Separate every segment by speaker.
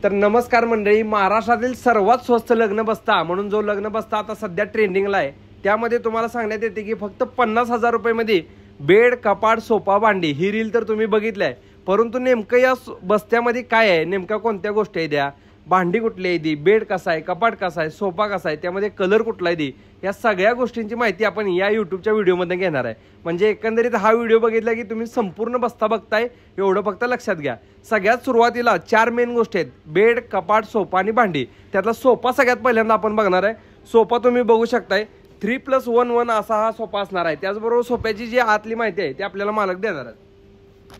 Speaker 1: तर नमस्कार मंडळी, महाराष्ट्रातील सर्वात स्वस्त लग्न बस्ता म्हणून जो लग्न बस्ता आता सध्या ट्रेंडिंगला आहे त्यामध्ये तुम्हाला सांगण्यात येते की फक्त 50,000 रुपयामध्ये बेड, कपाट, सोफा, भांडी ही रील तर तुम्ही बघितलाय. परंतु नेमकं या बस्त्यामध्ये काय आहे, नेमक्या कोणत्या गोष्टी आहेत, द्या भांडी कुठली आहे, दी बेड कसा आहे, कपाट कसा आहे, सोफा कसा आहे, त्यामध्ये कलर कुठला आहे, दी या सगळ्या गोष्टींची माहिती आपण या युट्यूबच्या व्हिडिओमध्ये घेणार आहे. म्हणजे एकंदरीत हा व्हिडिओ बघितला की तुम्ही संपूर्ण बस्ता बघताय एवढं फक्त लक्षात घ्या. सगळ्यात सुरुवातीला 4 मेन गोष्टी आहेत, बेड, कपाट, सोफा आणि भांडी. त्यातला सोफा सगळ्यात पहिल्यांदा आपण बघणार आहे. सोफा तुम्ही बघू शकताय 3+1 असा हा सोफा असणार आहे. त्याचबरोबर सोफ्याची जी आतली माहिती आहे ती आपल्याला मालक देणार आहे.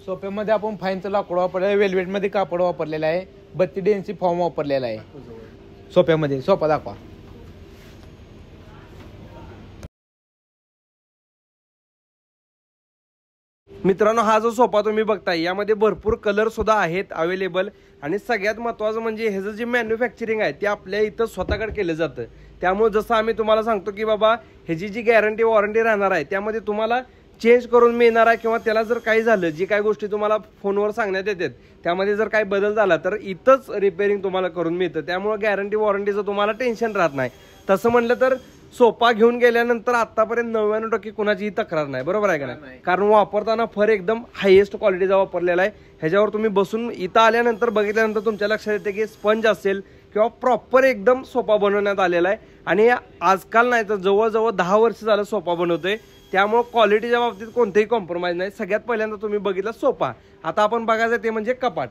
Speaker 2: सोफ्यामध्ये आपण फाईनचं लाकूड वापरलेलं आहे, वेल्वेटमध्ये कापड वापरलेलं आहे, 32 डेन्सी फॉर्म वापरलेला आहे सोफ्यामध्ये. सोफा दाखवा.
Speaker 1: मित्रांनो, हा जो सोफा तुम्ही बघताय यामध्ये भरपूर कलर सुद्धा आहेत अवेलेबल. आणि सगळ्यात महत्त्वाचं म्हणजे ह्याचं जे मॅन्युफॅक्चरिंग आहे ते आपल्या इथं स्वतःकडे केलं जातं. त्यामुळे जसं आम्ही तुम्हाला सांगतो की बाबा ह्याची जी गॅरंटी वॉरंटी राहणार आहे त्यामध्ये तुम्हाला चेंज करून मिळणार आहे, किंवा त्याला जर काही झालं, जी काही गोष्टी तुम्हाला फोनवर सांगण्यात येतात त्यामध्ये जर काही बदल झाला तर इथंच रिपेअरिंग तुम्हाला करून मिळतं. त्यामुळे गॅरंटी वॉरंटीचं तुम्हाला टेन्शन राहत नाही. तसं म्हणलं तर सोफा घेऊन गेल्यानंतर आतापर्यंत 99% कुणाचीही तक्रार नाही, बरोबर आहे का नाही? कारण वापरताना फर एकदम हायेस्ट क्वालिटीचा वापरलेला आहे. ह्याच्यावर तुम्ही बसून इथं आल्यानंतर बघितल्यानंतर तुमच्या लक्षात येते की स्पंज असेल किंवा प्रॉपर एकदम सोफा बनवण्यात आलेला आहे. आणि आजकाल नाही तर जवळजवळ 10 वर्ष झालं सोफा बनवतोय. त्यामुळे क्वालिटीच्या बाबतीत कोणतेही कॉम्प्रोमाइज नाही. सगळ्यात पहिल्यांदा तुम्ही बघितलं सोफा. आता आपण बघायचं ते म्हणजे कपाट.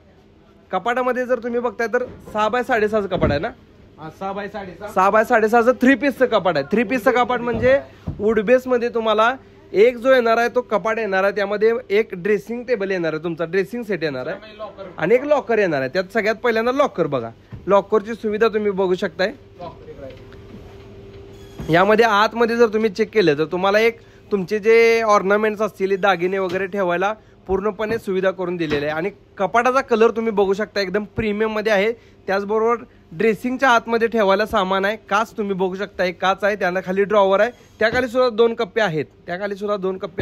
Speaker 1: कपाटामध्ये जर तुम्ही बघताय तर 6x6.5 कपाट आहे ना. 6x6.5 3 पीसचं कपाट आहे. 3 पीसचं कपाट म्हणजे वुड बेस मध्ये तुम्हाला एक जो येणार आहे तो कपाट येणार आहे. त्यामध्ये एक ड्रेसिंग टेबल येणार आहे, तुमचा ड्रेसिंग सेट येणार आहे आणि एक लॉकर येणार आहे. त्यात सगळ्यात पहिल्यांदा लॉकर बघा. लॉकरची सुविधा तुम्ही बघू शकताय. यामध्ये आतमध्ये जर तुम्ही चेक केलं तर तुम्हाला एक तुमचे जे ऑर्नामेंट्स असतील, दागिने वगैरे ठेवायला पूर्णपणे सुविधा करून दिलेली आहे. आणि कपाटाचा कलर तुम्ही बघू शकता एकदम प्रीमियम मध्ये आहे. त्याचबरोबर ड्रेसिंगच्या आतमध्ये ठेवायला सामान आहे. काच तुम्ही बघू शकता, एक काच आहे, त्याला खाली ड्रॉवर आहे, त्याखाली सुद्धा 2 कप्पे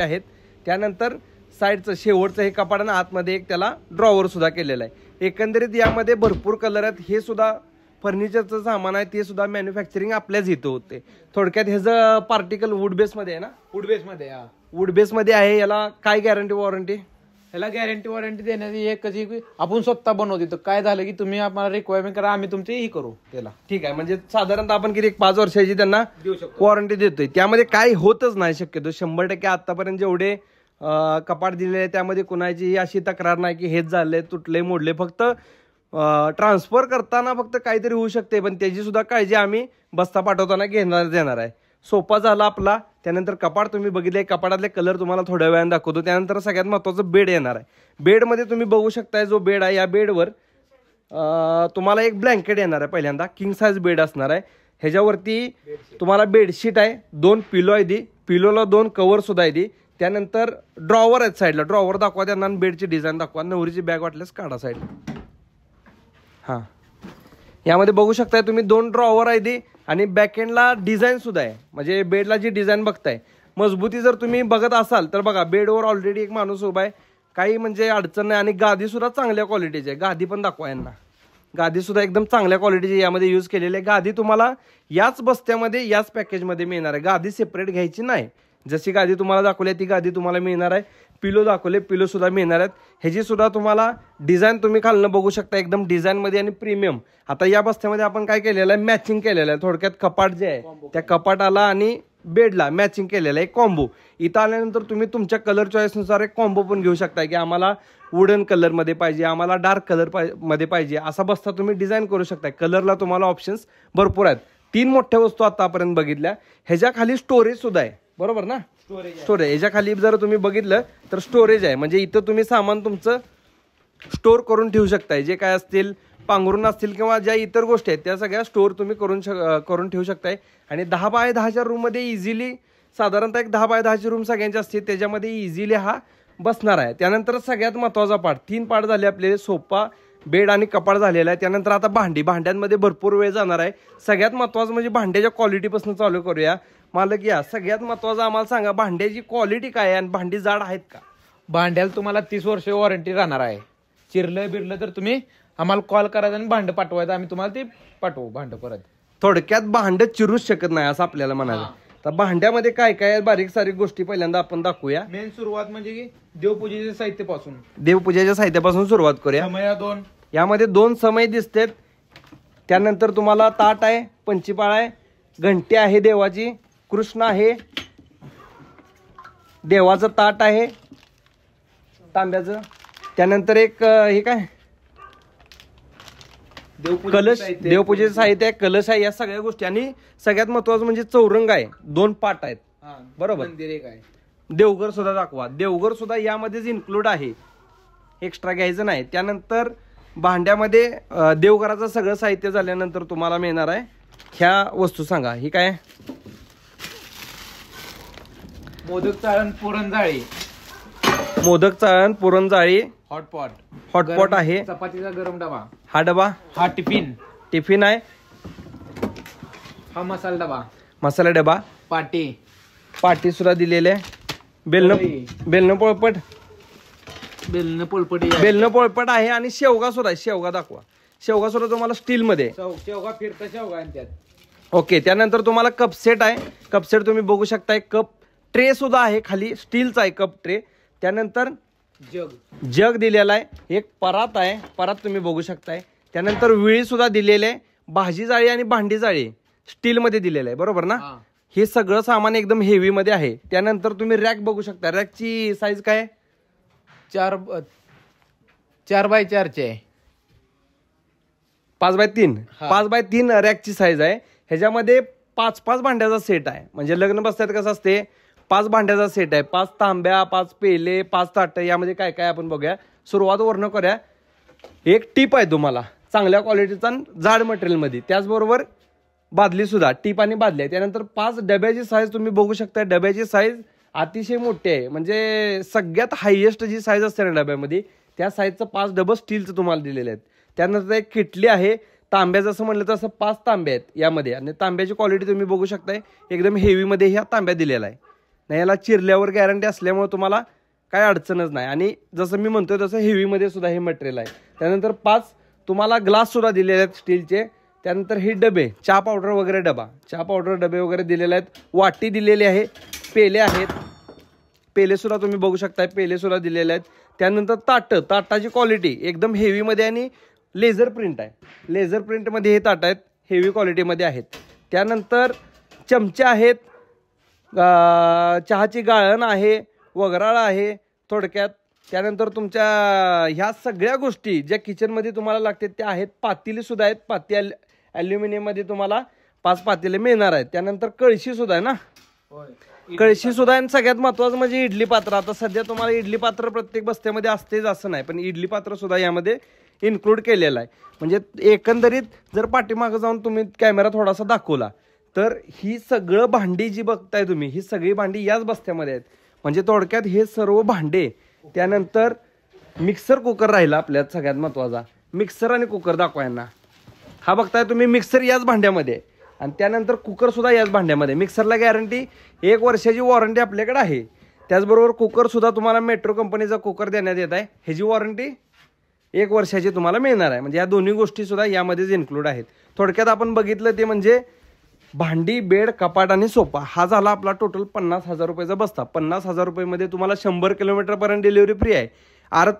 Speaker 1: आहेत. त्यानंतर साईडचं शेवटचं हे कपाट आणि आतमध्ये एक त्याला ड्रॉवर सुद्धा केलेलं आहे. एकंदरीत यामध्ये भरपूर कलर आहेत. हे सुद्धा फर्निचरचं सामान आहे, ते सुद्धा मॅन्युफॅक्चरिंग आपल्याच इथं होते. थोडक्यात ह्याचं पार्टिकल वुड बेसमध्ये आहे ना. वुड बेसमध्ये आहे. याला काय गॅरंटी वॉरंटी?
Speaker 2: ह्याला गॅरंटी वॉरंटी देण्याची एकच आपण स्वतः बनवतो. तर काय झालं की तुम्ही आम्हाला रिक्वायरमेंट करा, आम्ही तुमची ही करू त्याला.
Speaker 1: ठीक आहे. म्हणजे साधारणतः आपण किती 5 वर्षाची त्यांना वॉरंटी देतोय. त्यामध्ये काही होतच नाही शक्यतो. 100% आतापर्यंत जेवढे कपाट दिलेले त्यामध्ये कुणाची अशी तक्रार नाही की हेच झाले, तुटले, मोडले. फक्त ट्रान्सफर करताना फक्त काहीतरी होऊ शकते, पण त्याची सुद्धा काळजी आम्ही बस्ता पाठवताना देणार आहे. सोफा झाला आपला. त्यानंतर कपाट तुम्ही बघितले, कपाटातले कलर तुम्हाला थोड्या वेळाने दाखवतो. त्यानंतर सगळ्यात महत्त्वाचं बेड येणार आहे. बेडमध्ये तुम्ही बघू शकताय जो बेड आहे, या बेडवर तुम्हाला एक ब्लँकेट येणार आहे. पहिल्यांदा किंग साईज बेड असणार आहे. ह्याच्यावरती तुम्हाला बेडशीट आहे, 2 पिलो आहे दी, पिलोला 2 कव्हर सुद्धा आहे दी. त्यानंतर ड्रॉवर आहेत साईडला. ड्रॉवर दाखवा त्यांना, बेडची डिझाईन दाखवा. नवरीची बॅग वाटल्यास काढा साईड. हां, यामध्ये बघू शकताय तुम्ही 2 ड्रॉवर आहे दी आणि बॅकएंडला डिझाईन सुद्धा आहे. म्हणजे बेडला जी डिझाईन बघताय, मजबूती जर तुम्ही बघत असाल तर बघा, बेडवर ऑलरेडी एक माणूस उभा आहे, काही म्हणजे अडचण नाही. आणि गादी सुद्धा चांगल्या क्वालिटीची आहे. गादी पण दाखवा यांना. गादी सुद्धा एकदम चांगल्या क्वालिटीची यामध्ये यूज केलेली आहे. गादी तुम्हाला याच बस्त्यामध्ये याच पॅकेजमध्ये मिळणार आहे. गादी सेपरेट घ्यायची नाही. जशी गादी तुम्हाला दाखवली ती गादी तुम्हाला मिळणार आहे. पिलो दाखवले, पिलो सुद्धा मिळणार आहेत. ह्याची सुद्धा तुम्हाला डिझाईन तुम्ही खालनं बघू शकता, एकदम डिझाईनमध्ये आणि प्रीमियम. आता या बस्त्यामध्ये आपण काय केलेलं आहे, मॅचिंग केलेलं आहे. थोडक्यात कपाट जे आहे त्या कपाटाला आणि बेडला मॅचिंग केलेलं आहे, कॉम्बो. इथं आल्यानंतर तुम्ही तुमच्या कलर चॉईसनुसार एक कॉम्बो पण घेऊ शकता की आम्हाला वुडन कलरमध्ये पाहिजे, आम्हाला डार्क कलर मध्ये पाहिजे, असा बस्ता तुम्ही डिझाईन करू शकता. कलरला तुम्हाला ऑप्शन्स भरपूर आहेत. 3 मोठ्या वस्तू आतापर्यंत बघितल्या. ह्याच्या खाली स्टोरेज सुद्धा आहे, बरोबर ना. स्टोरेज ह्याच्या खाली जर तुम्ही बघितलं तर स्टोरेज आहे. म्हणजे इथं तुम्ही सामान तुमचं स्टोअर करून ठेवू शकताय. जे काय असतील, पांघरून असतील किंवा ज्या इतर गोष्टी आहेत त्या सगळ्या स्टोअर तुम्ही करून ठेवू शकताय. आणि 10x10च्या रूममध्ये इझिली, साधारणतः एक 10x10ची रूम सगळ्यांची असते, त्याच्यामध्ये इझिली हा बसणार आहे. त्यानंतर सगळ्यात महत्त्वाचा पार्ट, 3 पार्ट झाले आपले, सोफा, बेड आणि कपाट झालेला आहे. त्यानंतर आता भांड्यांमध्ये भरपूर वेळ जाणार आहे. सगळ्यात महत्त्वाचं म्हणजे भांड्याच्या क्वालिटीपासून चालू करूया. मालक या सगळ्यात महत्त्वाचं आम्हाला सांगा, भांड्याची क्वालिटी काय आहे आणि भांडी जाड आहेत का?
Speaker 2: भांड्याला तुम्हाला 30 वर्ष वॉरंटी राहणार आहे. चिरलं बिरलं तर तुम्ही आम्हाला कॉल करायचा आणि भांड पाठवायचं, आम्ही तुम्हाला ते पाठवू भांड परत.
Speaker 1: थोडक्यात भांड चिरूच शकत नाही असं आपल्याला म्हणायचं. तर भांड्यामध्ये काय काय बारीक सारीक गोष्टी पहिल्यांदा आपण दाखवूया.
Speaker 2: मेन सुरुवात म्हणजे की देवपूजेच्या साहित्यापासून,
Speaker 1: देवपूजेच्या साहित्यापासून सुरुवात करूया.
Speaker 2: समया 2,
Speaker 1: यामध्ये 2 समय दिसतात. त्यानंतर तुम्हाला ताट आहे, पंचीपाळ आहे, घंटी आहे देवाची, कृष्ण आहे, देवाचं ताट आहे तांब्याचं. त्यानंतर एक हे काय कलश, देवपूजेचं साहित्य आहे, कलश आहे, या सगळ्या गोष्टी. आणि सगळ्यात महत्वाचं म्हणजे चौरंग आहे, 2 पाट आहेत. बरोबर.
Speaker 2: मंदिर एक आहे.
Speaker 1: देवघर सुद्धा दाखवा. देवघर सुद्धा यामध्येच इन्क्लूड आहे, एक्स्ट्रा घ्यायचं नाही. त्यानंतर भांड्यामध्ये देवघराचं सगळं साहित्य झाल्यानंतर तुम्हाला मिळणार आहे ह्या वस्तू. सांगा ही काय?
Speaker 2: मोदक चाळण पुरणजाळी,
Speaker 1: मोदक चाळण पुरणजाळी,
Speaker 2: हॉटपॉट,
Speaker 1: हॉटपॉट आहे,
Speaker 2: चपातीचा गरम डबा,
Speaker 1: हा डबा,
Speaker 2: हा टिफिन,
Speaker 1: टिफिन आहे,
Speaker 2: हा मसाला डबा,
Speaker 1: मसाला डबा,
Speaker 2: पाटी,
Speaker 1: पाटी सुद्धा दिलेले आहे, बेलनं पोळपट,
Speaker 2: बेलनं पोलपटी,
Speaker 1: बेलनं पोळपट आहे. आणि शेवगा सुद्धा आहे. शेवगा दाखवा. शेवगा सुद्धा तुम्हाला स्टील मध्ये,
Speaker 2: शेवगा फिरता शेवगा आहे त्यात.
Speaker 1: ओके. त्यानंतर तुम्हाला कप सेट आहे. कप सेट तुम्ही बघू शकताय. कप ट्रे सुद्धा आहे, खाली स्टीलचा आहे कप ट्रे. त्यानंतर जग दिलेला आहे. एक परात आहे, परात तुम्ही बघू शकताय. त्यानंतर विळी सुद्धा दिलेली आहे. भाजी जाळी आणि भांडी जाळी स्टील मध्ये दिलेलं आहे. बरोबर ना? हे सगळं सामान एकदम हेवी मध्ये आहे. त्यानंतर तुम्ही रॅक बघू शकता. रॅकची साईज काय?
Speaker 2: 4x4 चे,
Speaker 1: 5x3, 5x3 रॅकची साईज आहे. ह्याच्यामध्ये 5 भांड्याचा सेट आहे. म्हणजे लग्न बसत्यात कसं असते, 5 भांड्याचा सेट आहे. 5 तांब्या, 5 पेले, 5 ताट. यामध्ये काय काय आपण बघूया. सुरुवात वर्ण करूया. एक टीप आहे तुम्हाला चांगल्या क्वालिटीचा, जाड मटेरियल मध्ये. त्याचबरोबर बादली सुद्धा, टीप आणि बादली आहे. त्यानंतर 5 डब्याची साईज तुम्ही बघू शकता. डब्याची साईज अतिशय मोठी आहे. म्हणजे सगळ्यात हायएस्ट जी साईज असते ना डब्यामध्ये, त्या साईजचं 5 डबं स्टीलचं तुम्हाला दिलेले आहेत. त्यानंतर एक किटली आहे. तांब्या जसं म्हणलं तसं 5 तांबे आहेत यामध्ये. आणि तांब्याची क्वालिटी तुम्ही बघू शकताय, एकदम हेवी मध्ये ह्या तांब्या दिलेला आहे. नाही याला चिरल्यावर गॅरंटी असल्यामुळे तुम्हाला काय अडचणच नाही. आणि जसं मी म्हणतोय तसं हेवी मध्ये सुद्धा हे मटेरियल आहे. त्यानंतर 5 तुम्हाला ग्लास सुद्धा दिलेले आहेत स्टीलचे. त्यानंतर हे डबे, चहा पावडर वगैरे डबा, चहा पावडर डबे वगैरे दिलेले आहेत. वाटी दिलेली आहे, पेले आहेत, पेले सुद्धा तुम्ही बघू शकताय, पेले सुद्धा दिलेले आहेत. त्यानंतर ताटाची क्वालिटी एकदम हेवी मध्ये आणि लेझर प्रिंट आहे. लेझर प्रिंट मध्ये हे ताट आहेत, हेवी क्वालिटीमध्ये आहेत. त्यानंतर चमचे आहेत, चहाची गाळण आहे, वगराळ आहे थोडक्यात. त्यानंतर तुमच्या ह्या सगळ्या गोष्टी ज्या किचनमध्ये तुम्हाला लागतात त्या आहेत. पातेली सुद्धा आहेत. ॲल्युमिनियम मध्ये तुम्हाला 5 पातेले मिळणार आहेत. त्यानंतर कळशी सुद्धा आहे ना, कळशी सुद्धा. आणि सगळ्यात महत्वाचं म्हणजे इडली पात्र. आता सध्या तुम्हाला इडली पात्र प्रत्येक बस्त्यामध्ये असतेच असं नाही, पण इडली पात्र सुद्धा यामध्ये इन्क्लूड केलेलं आहे. म्हणजे एकंदरीत जर पाठीमागं जाऊन तुम्ही कॅमेरा थोडासा दाखवला तर ही सगळं भांडी जी बघताय तुम्ही, ही सगळी भांडी याच बस्त्यामध्ये आहेत. म्हणजे थोडक्यात हे सर्व भांडे. त्यानंतर मिक्सर कुकर राहिला आपल्यात सगळ्यात महत्वाचा. मिक्सर आणि कुकर दाखवायला हा बघताय तुम्ही, मिक्सर याच भांड्यामध्ये. आणि त्यानंतर कुकर सुद्धा याच भांड्यामध्ये. मिक्सरला गॅरंटी 1 वर्षाची वॉरंटी आपल्याकडे आहे. त्याचबरोबर कुकर सुद्धा तुम्हाला मेट्रो कंपनीचा कुकर देण्यात येत आहे. ह्याची वॉरंटी 1 वर्षाची तुम्हाला मिळणार आहे. म्हणजे या दोन्ही गोष्टी सुद्धा यामध्येच इन्क्लूड आहेत. थोडक्यात आपण बघितलं ते म्हणजे भांडी, बेड, कपाट आणि सोफा. हा झाला आपला टोटल 50,000 रुपयाचा बस्ता. 50,000 रुपयेमध्ये तुम्हाला 100 किलोमीटरपर्यंत डिलिव्हरी फ्री आहे.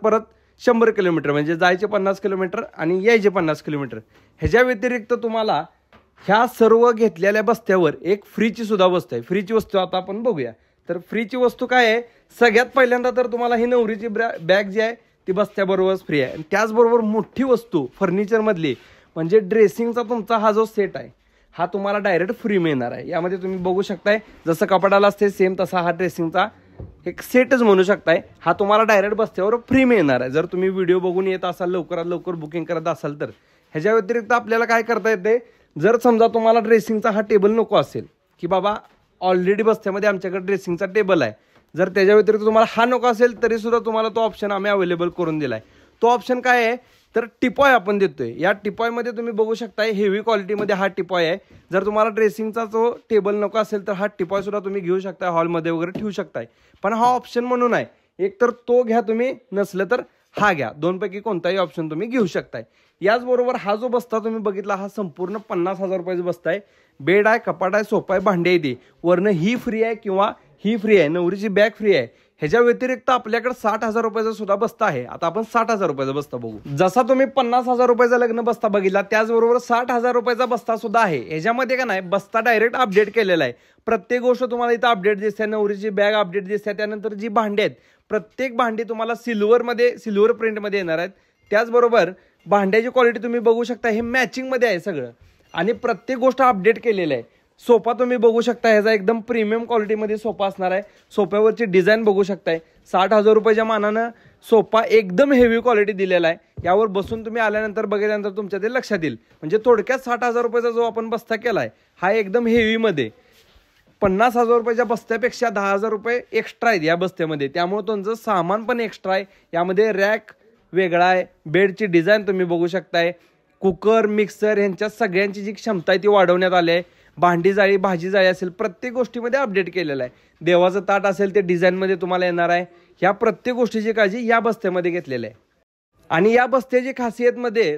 Speaker 1: परत 100 किलोमीटर म्हणजे जायचे 50 किलोमीटर आणि यायचे 50 किलोमीटर. ह्याच्या व्यतिरिक्त तुम्हाला ह्या सर्व घेतलेल्या बस्त्यावर एक फ्रीची सुद्धा वस्तू आहे. फ्रीची वस्तू आता आपण बघूया. तर फ्रीची वस्तू काय आहे, सगळ्यात पहिल्यांदा तर तुम्हाला ही नवरीची बॅग जी आहे ती बस्त्याबरोबरच फ्री आहे. त्याचबरोबर मोठी वस्तू फर्निचरमधली म्हणजे ड्रेसिंगचा तुमचा हा जो सेट आहे हा तुम्हाला डायरेक्ट फ्री मिळणार आहे. यामध्ये तुम्ही बघू शकताय जसं कपाटाला असते सेम तसा हा ड्रेसिंगचा एक सेटच म्हणू शकताय. हा तुम्हाला डायरेक्ट बस्त्यावर फ्री मिळणार आहे. जर तुम्ही व्हिडिओ बघून येत असाल, लवकरात लवकर बुकिंग करत असाल तर. ह्याच्या व्यतिरिक्त आपल्याला काय करता येते, जर समजा तुम्हाला ड्रेसिंगचा हा टेबल नको असेल, की बाबा ऑलरेडी बस्त्यामध्ये आमच्याकडे ड्रेसिंगचा टेबल आहे, जर त्याच्या व्यतिरिक्त तुम्हाला हा नको असेल तरी सुद्धा तुम्हाला तो ऑप्शन आम्ही अवेलेबल करून दिलाय. तो ऑप्शन काय आहे तर टिपॉय आपण देतोय. या टिपॉयमध्ये तुम्ही बघू शकताय हेवी क्वालिटीमध्ये हा टिपॉय आहे. जर तुम्हाला ड्रेसिंगचा जो टेबल नको असेल तर हा टिपॉय सुद्धा तुम्ही घेऊ शकताय, हॉलमध्ये वगैरे ठेवू शकताय. पण हा ऑप्शन म्हणून आहे, एक तर तो घ्या तुम्ही, नसलं तर हा घ्या. 2 पैकी कोणताही ऑप्शन तुम्ही घेऊ शकताय. याचबरोबर हा जो बस्ता तुम्ही बघितला हा संपूर्ण 50,000 रुपयाचा बस्ता आहे. बेड आहे, कपाट आहे, सोफा आहे, भांडे आहे. ते वरनं ही फ्री आहे किंवा ही फ्री आहे, नवरीची बॅग फ्री आहे. ह्याच्या व्यतिरिक्त आपल्याकडे 60,000 रुपयाचा सुद्धा बस्ता आहे. आता आपण 60,000 रुपयाचा बस्ता बघू. जसा तुम्ही 50,000 रुपयाचा लग्न बस्ता बघितला त्याचबरोबर 60,000 रुपयाचा बस्ता सुद्धा आहे. ह्याच्यामध्ये का नाही बस्ता डायरेक्ट अपडेट केलेला आहे. प्रत्येक गोष्ट तुम्हाला इथं अपडेट दिसते. नवरीची बॅग अपडेट दिसते. त्यानंतर जी भांडी आहेत प्रत्येक भांडी तुम्हाला सिल्वर प्रिंटमध्ये येणार आहेत. त्याचबरोबर भांड्याची क्वालिटी तुम्ही बघू शकता, हे मॅचिंगमध्ये आहे सगळं आणि प्रत्येक गोष्ट अपडेट केलेली आहे. सोफा तुम्ही बघू शकता, ह्याचा एकदम प्रीमियम क्वालिटीमध्ये सोफा असणार आहे. सोफ्यावरची डिझाईन बघू शकताय. 60,000 रुपयाच्या मानानं सोफा एकदम हेवी क्वालिटी दिलेला आहे. यावर बसून तुम्ही आल्यानंतर बघितल्यानंतर तुमच्या ते लक्षात येईल. म्हणजे थोडक्यात 60,000 रुपयाचा जो आपण बस्ता केलाय हा एकदम हेवीमध्ये 50,000 रुपयाच्या बस्त्यापेक्षा 10,000 रुपये एक्स्ट्रा आहेत या बस्त्यामध्ये. त्यामुळे तुमचं सामान पण एक्स्ट्रा आहे. यामध्ये रॅक वेगळा आहे, बेडची डिझाईन तुम्ही बघू शकताय, कुकर मिक्सर ह्यांच्या सगळ्यांची जी क्षमता आहे ती वाढवण्यात आली आहे. भांडी जाळी भाजी जाळी असेल प्रत्येक गोष्टीमध्ये अपडेट केलेलं आहे. देवाचं ताट असेल ते डिझाईनमध्ये तुम्हाला येणार आहे. ह्या प्रत्येक गोष्टीची काळजी या बस्त्यामध्ये घेतलेली आहे. आणि या बस्त्याची खासियतमध्ये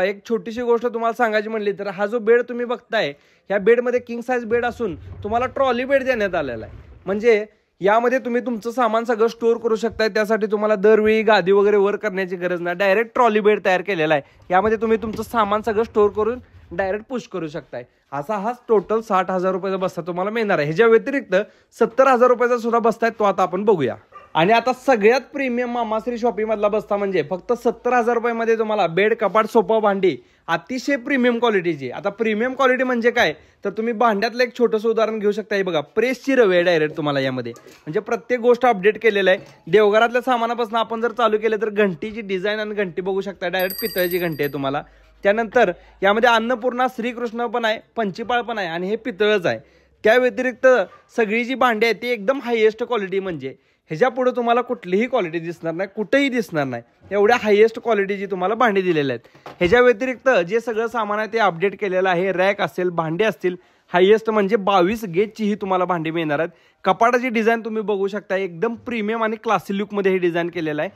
Speaker 1: एक छोटीशी गोष्ट तुम्हाला सांगायची म्हणली तर हा जो बेड तुम्ही बघताय ह्या बेडमध्ये किंग साईज बेड असून तुम्हाला ट्रॉली बेड देण्यात आलेला आहे. म्हणजे यामध्ये तुम्ही तुमचं सामान सगळं स्टोअर करू शकताय. त्यासाठी तुम्हाला दरवेळी गादी वगैरे वर करण्याची गरज नाही. डायरेक्ट ट्रॉली बेड तयार केलेला आहे. यामध्ये तुम्ही तुमचं सामान सगळं स्टोअर करून डायरेक्ट पुश करू शकताय. असा हा टोटल 60,000 रुपयाचा बस्ता तुम्हाला मिळणार आहे. ह्याच्या व्यतिरिक्त 70,000 रुपयाचा सुद्धा बस्ता आहे, तो आता आपण बघूया. आणि आता सगळ्यात प्रीमियम मामाश्री शॉपिंग मधला बस्ता म्हणजे फक्त 70,000 रुपयामध्ये तुम्हाला बेड कपाट सोफा भांडी अतिशय प्रीमियम क्वालिटीची. आता प्रीमियम क्वालिटी म्हणजे काय तर तुम्ही भांड्यातलं एक छोटंसं उदाहरण घेऊ शकता. हे बघा प्रेसची रवी आहे डायरेक्ट तुम्हाला यामध्ये. म्हणजे प्रत्येक गोष्ट अपडेट केलेलं आहे. देवघरातल्या सामानापासून आपण जर चालू केलं तर घंटीची डिझाईन आणि घंटी बघू शकता, डायरेक्ट पितळेची घंटी आहे तुम्हाला. त्यानंतर यामध्ये अन्नपूर्णा श्रीकृष्ण पण आहे, पंचीपाळ पण आहे आणि हे पितळच आहे. त्या व्यतिरिक्त सगळी जी भांडी आहे ती एकदम हायएस्ट क्वालिटी. म्हणजे ह्याच्या पुढे तुम्हाला कुठलीही क्वालिटी दिसणार नाही, कुठेही दिसणार नाही. एवढ्या हायएस्ट क्वालिटीची तुम्हाला भांडी दिलेली आहेत. ह्याच्या व्यतिरिक्त जे सगळं सामान आहे ते अपडेट केलेलं आहे. रॅक असेल, भांडी असतील, हायएस्ट म्हणजे 22 गेजची ही तुम्हाला भांडी मिळणार आहेत. कपाटाची डिझाईन तुम्ही बघू शकता, एकदम प्रीमियम आणि क्लासी लुकमध्ये हे डिझाईन केलेलं आहे.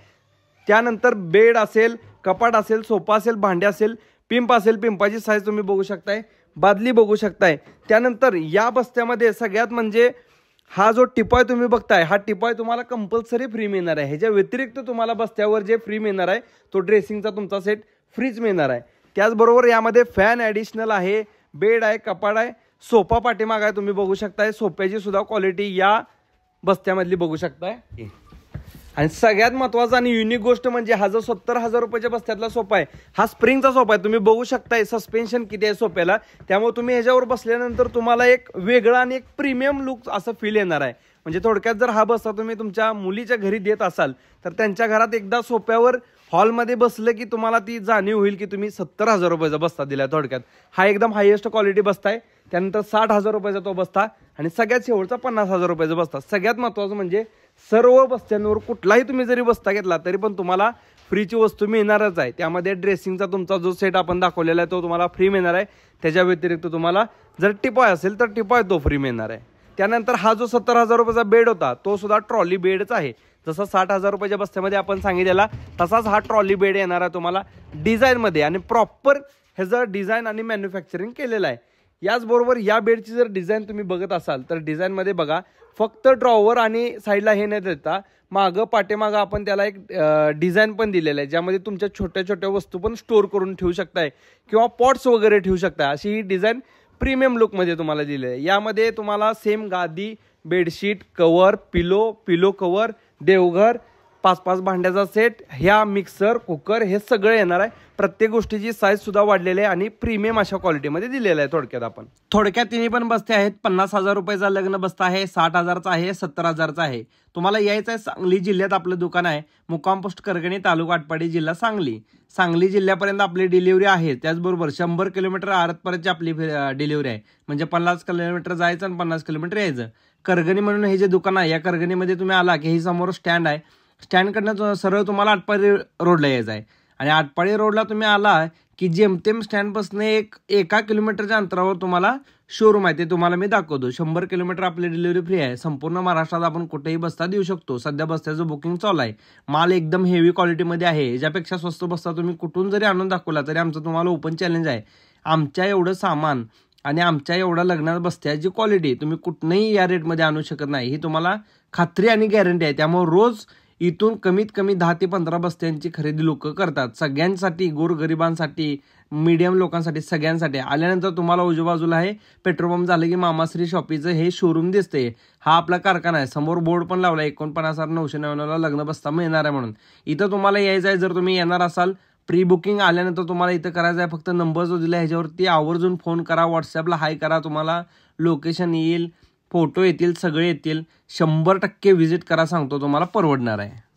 Speaker 1: त्यानंतर बेड असेल, कपाट असेल, सोफा असेल, भांडे असेल, पिंप असेल, पिंपाची साईज तुम्ही बघू शकताय, बादली बघू शकताय. त्यानंतर या बस्त्यामध्ये सगळ्यात म्हणजे हा जो टिपॉय तुम्ही बघताय हा टिपॉय तुम्हाला कंपल्सरी फ्री मिळणार आहे. ह्याच्या व्यतिरिक्त तुम्हाला बस्त्यावर जे फ्री मिळणार आहे तो ड्रेसिंगचा तुमचा सेट फ्रीच मिळणार आहे. त्याचबरोबर यामध्ये फॅन ॲडिशनल आहे, बेड आहे, कपाट आहे, सोफा पाठीमाग आहे तुम्ही बघू शकताय. सोफ्याची सुद्धा क्वालिटी या बस्त्यामधली बघू शकताय. आणि सगळ्यात महत्त्वाचं आणि युनिक गोष्ट म्हणजे हा जो 70,000 रुपयाच्या बस्त्यातला सोफा आहे हा स्प्रिंगचा सोफा आहे. तुम्ही बघू शकताय सस्पेन्शन किती आहे सोफ्याला. त्यामुळे तुम्ही ह्याच्यावर बसल्यानंतर तुम्हाला एक वेगळा आणि एक प्रीमियम लुक असं फील येणार आहे. म्हणजे थोडक्यात जर हा बस्ता तुम्ही तुमच्या मुलीच्या घरी देत असाल तर त्यांच्या घरात एकदा सोफ्यावर हॉलमध्ये बसलं की तुम्हाला ती जाणीव होईल की तुम्ही 70,000 रुपयाचा बस्ता दिलाय. थोडक्यात हा एकदम हायएस्ट क्वालिटी बस्ता आहे. त्यानंतर 60,000 रुपयाचा तो बस्ता आणि सगळ्यात शेवटचा 50,000 रुपयाचा बस्ता. सगळ्यात महत्त्वाचं म्हणजे सर्व बस्त्यांवर कुठलाही तुम्ही जरी बस्ता घेतला तरी पण तुम्हाला फ्रीची वस्तू मिळणारच आहे. त्यामध्ये ड्रेसिंगचा तुमचा जो सेट आपण दाखवलेला आहे तो तुम्हाला फ्री मिळणार आहे. त्याच्या व्यतिरिक्त तुम्हाला जर टिपॉय असेल तर टिपॉय तो फ्री मिळणार आहे. त्यानंतर हा जो 70,000 रुपयाचा बेड होता तो सुद्धा ट्रॉली बेडच आहे. जसं 60,000 रुपयाच्या बस्त्यामध्ये आपण सांगितलेला तसाच हा ट्रॉली बेड येणार आहे तुम्हाला डिझाईनमध्ये आणि प्रॉपर ह्याचं डिझाईन आणि मॅन्युफॅक्चरिंग केलेलं आहे. याचबरोबर या बेडची जर डिझाईन तुम्ही बघत असाल तर डिझाईनमध्ये बघा फक्त ड्रॉवर आणि साईडला हे न देता मागं पाठीमागं आपण त्याला एक डिझाईन पण दिलेलं आहे ज्यामध्ये तुमच्या छोट्या छोट्या वस्तू पण स्टोअर करून ठेवू शकताय किंवा पॉट्स वगैरे ठेवू शकताय. अशी ही डिझाईन प्रीमियम लुकमध्ये तुम्हाला दिलेली आहे. यामध्ये तुम्हाला सेम गादी, बेडशीट, कवर, पिलो कवर, देवघर, 5-5 भांड्याचा सेट, ह्या मिक्सर, कुकर हे सगळं येणार आहे. प्रत्येक गोष्टीची साईज सुद्धा वाढलेली आहे आणि प्रीमियम अशा क्वालिटीमध्ये दिलेलं आहे. थोडक्यात तिन्ही पण बस्ते आहेत. 50,000 रुपयाचा लग्न बस्ता आहे, 60,000चा आहे, 70,000चा आहे. तुम्हाला यायचं आहे सांगली जिल्ह्यात आपलं दुकान आहे. मुक्काम पोस्ट करगणी, तालुका आटपाडी, जिल्हा सांगली. सांगली जिल्ह्यापर्यंत आपली डिलिव्हरी आहे. त्याचबरोबर 100 किलोमीटर आरतपर्यंतची आपली डिलिव्हरी आहे. म्हणजे 50 किलोमीटर जायचं आणि 50 किलोमीटर यायचं. करगणी म्हणून हे जे दुकान आहे या करगणीमध्ये तुम्ही आला की ही समोर स्टँड आहे. स्टँडकडनं सरळ तुम्हाला आटपाडी रोडला यायचं आहे आणि आटपाडी रोडला तुम्ही आला की जेमतेम स्टँडपासून एका किलोमीटरच्या अंतरावर तुम्हाला शोरूम आहे, ते तुम्हाला मी दाखवतो. 100 किलोमीटर आपली डिलिव्हरी फ्री आहे. संपूर्ण महाराष्ट्रात आपण कुठेही बस्ता देऊ शकतो. सध्या बस्त्याचं बुकिंग चालू आहे. माल एकदम हेवी क्वालिटीमध्ये आहे. याच्यापेक्षा स्वस्त बस्ता तुम्ही कुठून जरी आणून दाखवला तरी आमचं तुम्हाला ओपन चॅलेंज आहे. आमच्या एवढं सामान आणि आमच्या एवढ्या लग्नात बस्त्याची क्वालिटी तुम्ही कुठनंही या रेटमध्ये आणू शकत नाही, ही तुम्हाला खात्री आणि गॅरंटी आहे. त्यामुळे रोज इथून कमीत कमी 10 ते 15 बस्त्यांची खरेदी लोक करतात. सगळ्यांसाठी, गोरगरिबांसाठी, मीडियम लोकांसाठी, सगळ्यांसाठी. आल्यानंतर तुम्हाला उजव्या बाजूला आहे पेट्रोल पंप झालं की मामाश्री शॉपीचं हे शोरूम दिसते. हा आपला कारखाना आहे. समोर बोर्ड पण लावला 49,999ला लग्न बस्ता मिळणार आहे म्हणून. इथं तुम्हाला यायचं आहे. जर तुम्ही येणार असाल, प्री बुकिंग आल्यानंतर तुम्हाला इथं करायचं आहे. फक्त नंबर जो दिला ह्याच्यावरती आवर्जून फोन करा, व्हॉट्सअपला हाय करा. तुम्हाला लोकेशन येईल, फोटो येतील, सगळे येतील. 100% व्हिजिट करा, सांगतो तुम्हाला परवडणार आहे.